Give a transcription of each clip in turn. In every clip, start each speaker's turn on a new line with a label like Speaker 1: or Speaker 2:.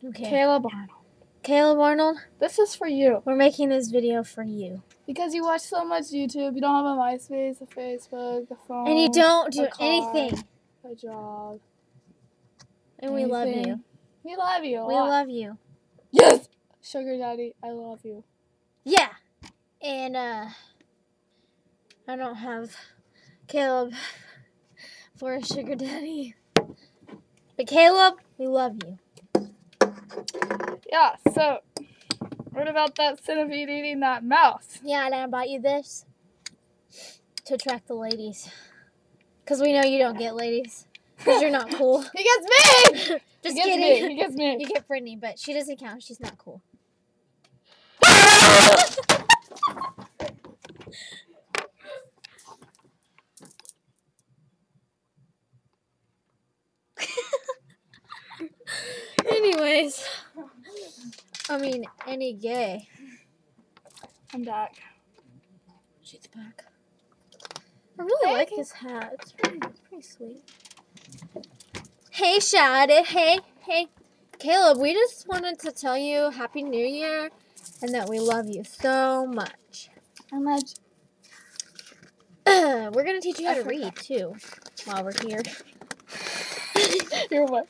Speaker 1: Okay.
Speaker 2: Caleb Arnold.
Speaker 1: Caleb Arnold,
Speaker 2: This is for you.
Speaker 1: we're making this video for you.
Speaker 2: Because you watch so much YouTube, you don't have a MySpace, a Facebook, a phone.
Speaker 1: And you don't do
Speaker 2: a car,
Speaker 1: anything.
Speaker 2: A job.
Speaker 1: And we love you.
Speaker 2: We love you.
Speaker 1: We love you.
Speaker 2: Yes! Sugar Daddy, I love you.
Speaker 1: Yeah. And, I don't have Caleb for a sugar daddy. But Caleb, we love you.
Speaker 2: Yeah, so, what about that centipede eating that mouse?
Speaker 1: Yeah, and I bought you this to attract the ladies. Because we know you don't get ladies. Because you're not cool.
Speaker 2: He gets me!
Speaker 1: Just
Speaker 2: he gets
Speaker 1: kidding.
Speaker 2: Me. He gets me.
Speaker 1: You get Brittany, but she doesn't count. She's not cool. Anyways, I mean, any gay.
Speaker 2: I'm back.
Speaker 1: She's back. I really like his hat. It's pretty sweet. Hey, Shadi. Hey. Caleb, we just wanted to tell you Happy New Year and that we love you so much.
Speaker 2: How much?
Speaker 1: We're going to teach you how to read, too, while we're here.
Speaker 2: You're what?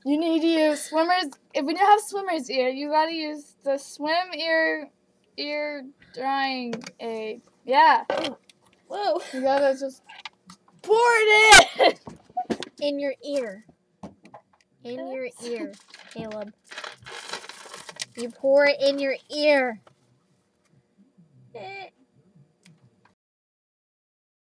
Speaker 2: You need to use swimmers. If when you have swimmer's ear, you gotta use the swim ear drying aid. Yeah.
Speaker 1: Whoa.
Speaker 2: You gotta just pour it
Speaker 1: In your ear. In your ear, Caleb. You pour it in your ear.